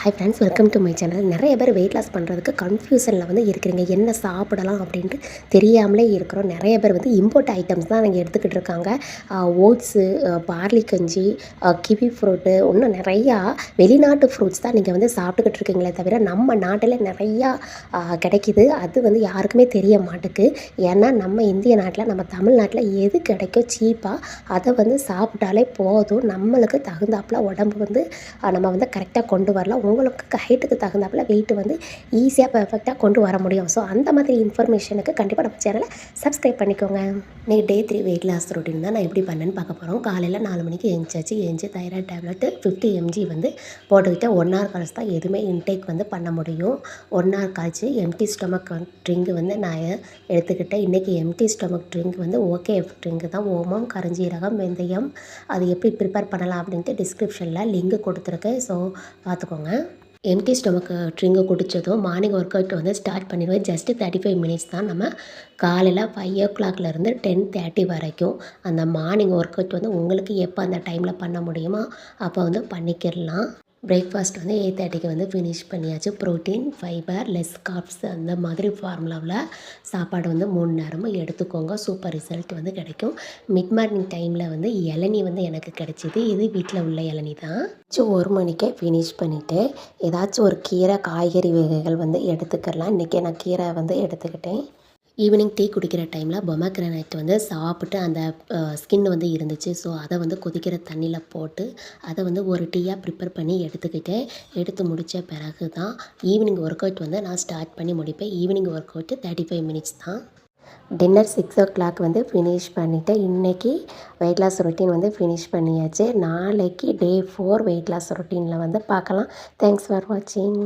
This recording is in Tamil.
Hi friends, welcome to my channel. நிறைய பேர் வெயிட் லாஸ் பண்ணுறதுக்கு கன்ஃபியூஷனில் வந்து இருக்கிறீங்க. என்ன சாப்பிடலாம் அப்படின்ட்டு தெரியாமலே இருக்கிறோம். நிறைய பேர் வந்து இம்போர்ட் ஐட்டம்ஸ் தான் நீங்கள் எடுத்துக்கிட்டு இருக்காங்க. ஓட்ஸு, பார்லி கஞ்சி, கிவி ஃப்ரூட்டு, இன்னும் நிறையா வெளிநாட்டு ஃப்ரூட்ஸ் தான் நீங்கள் வந்து சாப்பிட்டுக்கிட்டு இருக்கீங்களே தவிர நம்ம நாட்டில் நிறையா கிடைக்கிது. அது வந்து யாருக்குமே தெரிய மாட்டுக்கு. ஏன்னா நம்ம இந்திய நாட்டில், நம்ம தமிழ்நாட்டில் எது கிடைக்கோ சீப்பாக அதை வந்து சாப்பிட்டாலே போதும். நம்மளுக்கு தகுந்தாப்பில் உடம்பு வந்து நம்ம வந்து கரெக்டாக கொண்டு வரலாம். உங்களுக்கு ஹைட்டுக்கு தகுந்தாப்பில் வெயிட் வந்து ஈஸியாக பெர்ஃபெக்டாக கொண்டு வர முடியும். ஸோ அந்த மாதிரி இன்ஃபர்மேஷனுக்கு கண்டிப்பாக நம்ம சேனலை சப்ஸ்கிரைப் பண்ணிக்கோங்க. இன்னைக்கு டே 3 வெயிட் லாஸ் ரொட்டீன் தான் நான் எப்படி பண்ணேன்னு பார்க்க போகிறோம். காலையில் 4 மணிக்கு எழுந்துச்சி தைராய்டு டேப்லெட்டு 50 mg வந்து போட்டுக்கிட்டு 1 hour கழிச்சு தான் எதுவுமே இன்டேக் வந்து பண்ண முடியும். 1 hour கழிச்சு எம்டி ஸ்டொமக் ட்ரிங்க் வந்து நான் எடுத்துக்கிட்டேன். இன்றைக்கி எம்டி ஸ்டொமக் ட்ரிங்க் வந்து OKF ட்ரிங்க் தான். ஓமம், கருஞ்சீரகம், வெந்தயம், அது எப்படி ப்ரிப்பேர் பண்ணலாம் அப்படின்ட்டு டிஸ்கிரிப்ஷனில் லிங்க் கொடுத்துருக்கேன். ஸோ பார்த்துக்கோங்க. எம்டி ஸ்டொமக்கு ட்ரிங்கு குடித்ததும் மார்னிங் ஒர்க் அவுட் வந்து ஸ்டார்ட் பண்ணிடுவேன். ஜஸ்ட்டு 35 மினிட்ஸ் தான். நம்ம காலையில் 5 o'clockலேருந்து 10:30 வரைக்கும் அந்த மார்னிங் ஒர்க் அவுட் வந்து உங்களுக்கு எப்போ அந்த டைமில் பண்ண முடியுமோ அப்போ வந்து பண்ணிக்கிடலாம். பிரேக்ஃபாஸ்ட் வந்து 8:30க்கு வந்து ஃபினிஷ் பண்ணியாச்சு. ப்ரோட்டீன், ஃபைபர், லெஸ் கார்ப்ஸ் அந்த மாதிரி ஃபார்முலாவில் சாப்பாடு வந்து 3 நேரமும் எடுத்துக்கோங்க. சூப்பர் ரிசல்ட் வந்து கிடைக்கும். மிட் மார்னிங் டைமில் வந்து இளநீ வந்து எனக்கு கிடைச்சிது. இது வீட்டில் உள்ள இளநீ தான். 1 மணிக்கே ஃபினிஷ் பண்ணிவிட்டு ஏதாச்சும் ஒரு கீரை, காய்கறி வகைகள் வந்து எடுத்துக்கலாம். இன்றைக்கி நான் கீரை வந்து எடுத்துக்கிட்டேன். ஈவினிங் டீ குடிக்கிற டைமில் பொமக்ரேனட் வந்து சாப்பிட்டு அந்த ஸ்கின் வந்து இருந்துச்சு. ஸோ அதை வந்து கொதிக்கிற தண்ணியில் போட்டு அதை வந்து ஒரு டீயாக ப்ரிப்பேர் பண்ணி எடுத்துக்கிட்டேன். எடுத்து முடித்த பிறகு தான் ஈவினிங் ஒர்க் அவுட் வந்து நான் ஸ்டார்ட் பண்ணி முடிப்பேன். ஈவினிங் ஒர்க் அவுட்டு 35 மினிட்ஸ் தான். டின்னர் 6 o'clock வந்து ஃபினிஷ் பண்ணிவிட்டேன். இன்றைக்கி வெயிட் லாஸ் ரொட்டீன் வந்து ஃபினிஷ் பண்ணியாச்சு. நாளைக்கு டே 4 வெயிட் லாஸ் ரொட்டீனில் வந்து பார்க்கலாம். தேங்க்ஸ் ஃபார் வாட்சிங்.